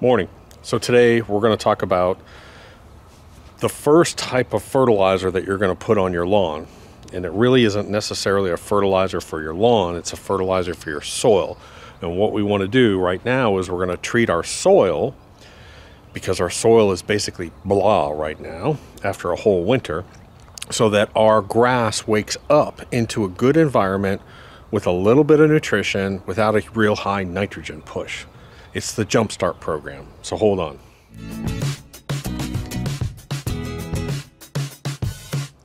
Morning. So today we're going to talk about the first type of fertilizer that you're going to put on your lawn. And it really isn't necessarily a fertilizer for your lawn, it's a fertilizer for your soil. And what we want to do right now is we're going to treat our soil, because our soil is basically blah right now after a whole winter, so that our grass wakes up into a good environment with a little bit of nutrition without a real high nitrogen push. It's the Jumpstart program, so hold on.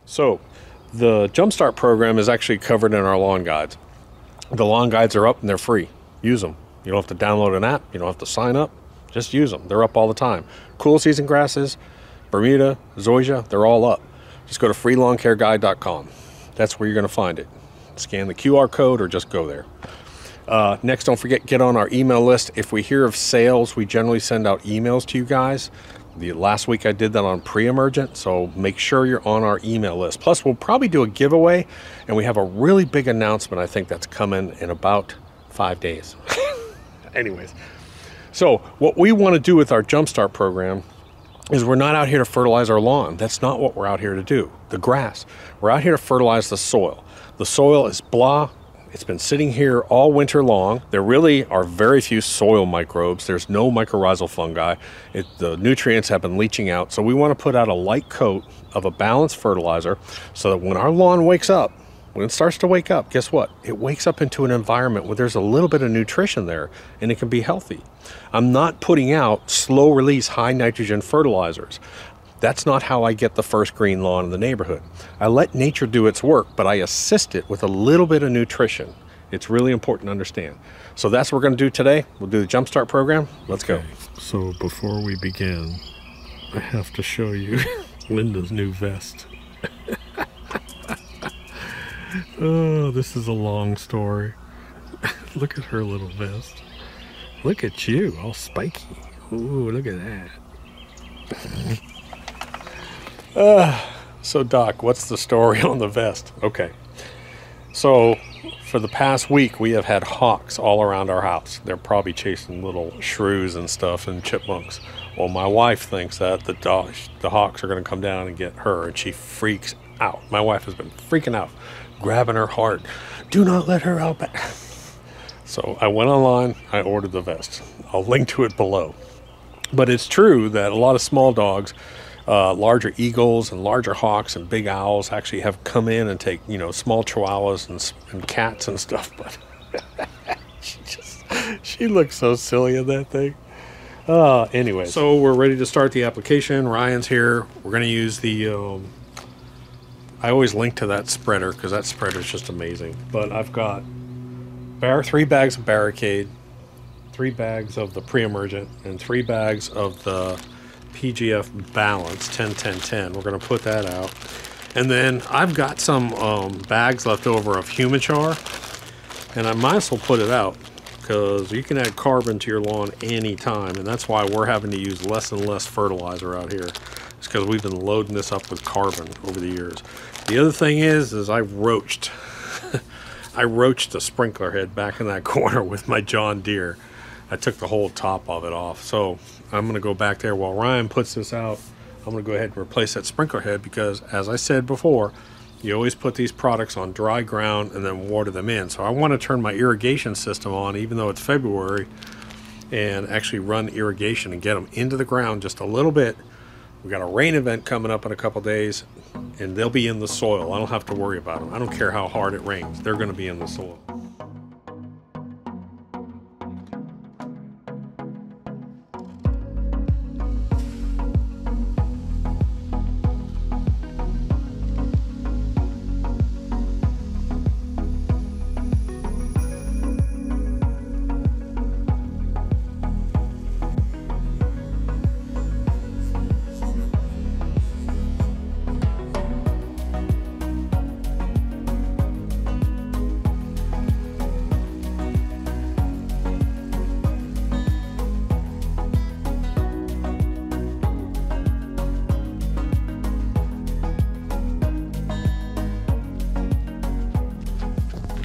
So the Jumpstart program is actually covered in our lawn guides. The lawn guides are up and they're free. Use them. You don't have to download an app. You don't have to sign up. Just use them. They're up all the time. Cool season grasses, Bermuda, zoysia, they're all up. Just go to freelawncareguide.com. That's where you're going to find it. Scan the QR code or just go there. Next, don't forget, get on our email list. If we hear of sales, we generally send out emails to you guys. Last week I did that on pre-emergent, so make sure you're on our email list. Plus, we'll probably do a giveaway, and we have a really big announcement I think that's coming in about 5 days. Anyways, so what we want to do with our Jumpstart program is we're not out here to fertilize our lawn. That's not what we're out here to do. The grass. We're out here to fertilize the soil. The soil is blah. It's been sitting here all winter long. There really are very few soil microbes. There's no mycorrhizal fungi. The nutrients have been leaching out. So we want to put out a light coat of a balanced fertilizer so that when our lawn wakes up, when it starts to wake up, guess what? It wakes up into an environment where there's a little bit of nutrition there and it can be healthy. I'm not putting out slow release high nitrogen fertilizers. That's not how I get the first green lawn in the neighborhood. I let nature do its work, but I assist it with a little bit of nutrition. It's really important to understand. So that's what we're going to do today. We'll do the Jumpstart program. Let's go. So before we begin, I have to show you Linda's new vest. Oh, this is a long story. Look at her little vest. Look at you, all spiky. Ooh, look at that. So Doc, what's the story on the vest? Okay. So for the past week, we have had hawks all around our house. They're probably chasing little shrews and stuff and chipmunks. Well, my wife thinks that the hawks are going to come down and get her, and she freaks out. My wife has been freaking out, grabbing her heart. Do not let her out back. So I went online, I ordered the vest. I'll link to it below. But it's true that a lot of small dogs, larger eagles and larger hawks and big owls actually have come in and take, small chihuahuas and cats and stuff. But she looks so silly in that thing. Anyway, so we're ready to start the application. Ryan's here. We're going to use the, I always link to that spreader because that spreader is just amazing. But I've got 3 bags of Barricade, 3 bags of the pre-emergent, and 3 bags of the PGF Balance 10-10-10. We're going to put that out. And then I've got some bags left over of human char, and I might as well put it out because you can add carbon to your lawn anytime, and that's why we're having to use less and less fertilizer out here. It's because we've been loading this up with carbon over the years. The other thing is I roached I roached the sprinkler head back in that corner with my John Deere. I took the whole top of it off. So I'm going to go back there while Ryan puts this out. I'm going to go ahead and replace that sprinkler head because, as I said before, you always put these products on dry ground and then water them in. So I want to turn my irrigation system on, even though it's February, and actually run irrigation and get them into the ground just a little bit. We got a rain event coming up in a couple days, and they'll be in the soil. I don't have to worry about them. I don't care how hard it rains. They're going to be in the soil.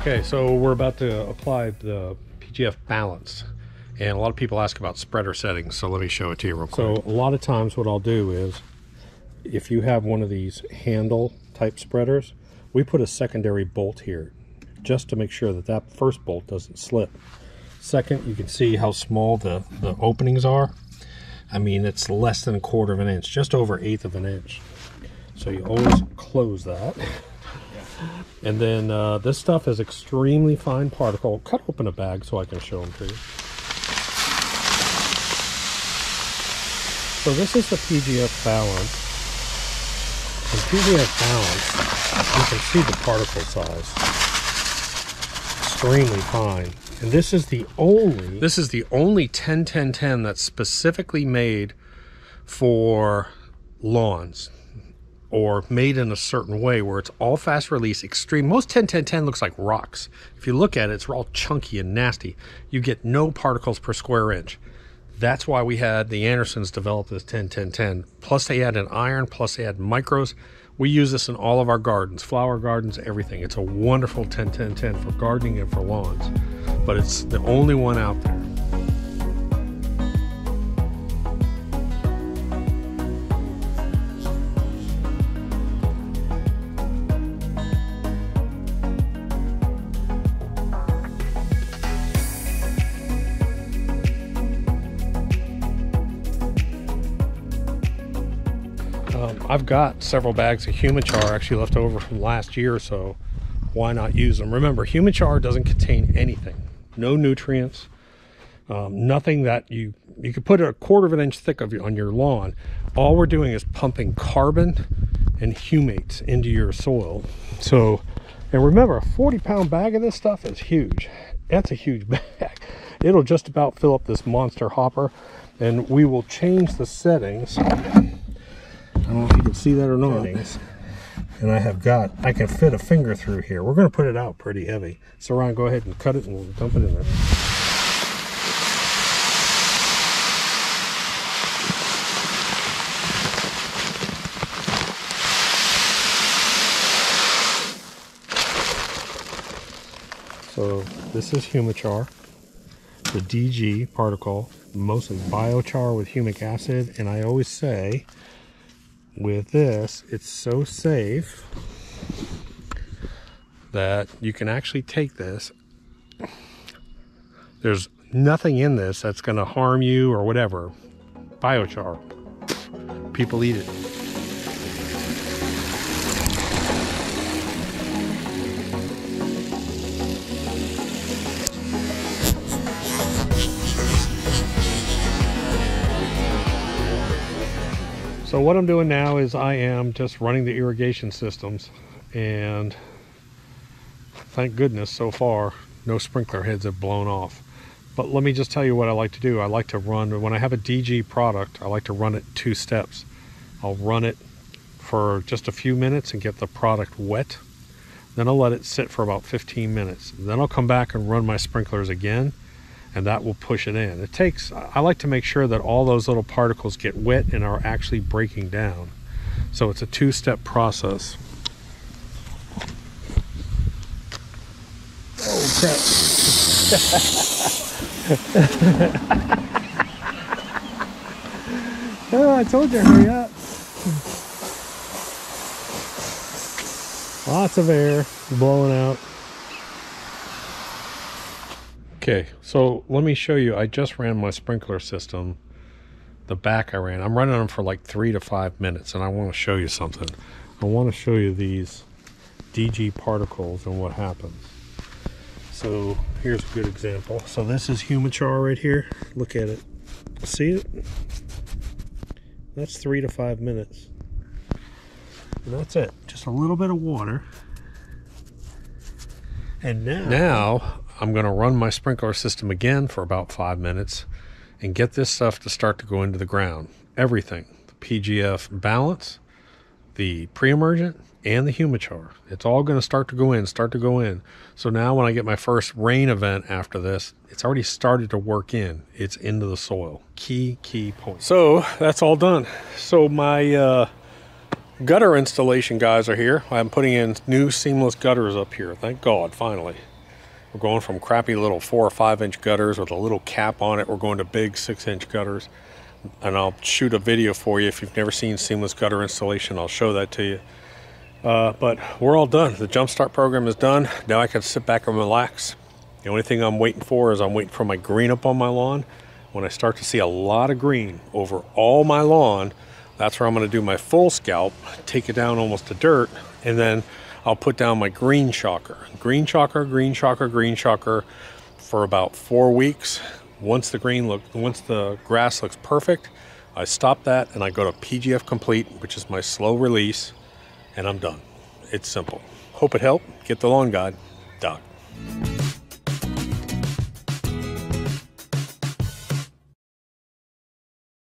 Okay, so we're about to apply the PGF Balance. And a lot of people ask about spreader settings, so let me show it to you real quick. So a lot of times what I'll do is, if you have one of these handle type spreaders, we put a secondary bolt here just to make sure that that first bolt doesn't slip. Second, you can see how small the openings are. I mean, it's less than 1/4 of an inch, just over 1/8 of an inch. So you always close that. And then this stuff is extremely fine particle. Cut open a bag so I can show them to you. So this is the PGF Balance. And PGF Balance, you can see the particle size. Extremely fine. And this is the only 10-10-10 that's specifically made for lawns, or made in a certain way where it's all fast release, extreme. Most 10-10-10 looks like rocks. If you look at it, it's all chunky and nasty. You get no particles per square inch. That's why we had the Andersons develop this 10-10-10. Plus they add an iron, plus they add micros. We use this in all of our gardens, flower gardens, everything. It's a wonderful 10-10-10 for gardening and for lawns, but it's the only one out there. I've got several bags of human char actually left over from last year, so why not use them? Remember, human char doesn't contain anything, no nutrients, nothing that you could put a 1/4 of an inch thick on your lawn. All we're doing is pumping carbon and humates into your soil. So, and remember, a 40-pound bag of this stuff is huge. That's a huge bag. It'll just about fill up this monster hopper, and we will change the settings. I don't know if you can see that or not. And I can fit a finger through here. We're going to put it out pretty heavy. So Ryan, go ahead and cut it and we'll dump it in there. So this is Humichar, the DG particle, mostly biochar with humic acid. And I always say, with this, it's so safe that you can actually take this. There's nothing in this that's going to harm you or whatever. Biochar. People eat it. So what I'm doing now is I am just running the irrigation systems, and thank goodness so far no sprinkler heads have blown off. But let me just tell you what I like to do. I like to run, when I have a DG product, I like to run it 2 steps. I'll run it for just a few minutes and get the product wet. Then I'll let it sit for about 15 minutes. Then I'll come back and run my sprinklers again, and that will push it in. I like to make sure that all those little particles get wet and are actually breaking down. So it's a 2-step process. Oh crap. Oh, I told you, hurry up. Lots of air blowing out. Okay, so let me show you. I just ran my sprinkler system. The back I'm running them for like 3 to 5 minutes, and I want to show you something. I want to show you these DG particles and what happens. So here's a good example. So this is Humichar right here. Look at it. See it? That's 3 to 5 minutes. And that's it. Just a little bit of water. And now I'm going to run my sprinkler system again for about 5 minutes and get this stuff to start to go into the ground. Everything. The PGF Balance, the preemergent, and the Humichar. It's all going to start to go in. So now when I get my first rain event after this, it's already started to work in. It's into the soil. Key point. So that's all done. So my gutter installation guys are here. I'm putting in new seamless gutters up here. Thank God, finally. We're going from crappy little 4 or 5 inch gutters with a little cap on it. We're going to big 6-inch gutters. And I'll shoot a video for you. If you've never seen seamless gutter installation, I'll show that to you. But we're all done. The Jumpstart program is done. Now I can sit back and relax. The only thing I'm waiting for is I'm waiting for my green up on my lawn. When I start to see a lot of green over all my lawn, that's where I'm going to do my full scalp, take it down almost to dirt, and then I'll put down my green shocker. Green shocker, green shocker, green shocker for about 4 weeks. Once the grass looks perfect, I stop that and I go to PGF Complete, which is my slow release, and I'm done. It's simple. Hope it helped. Get the lawn guide. Doc.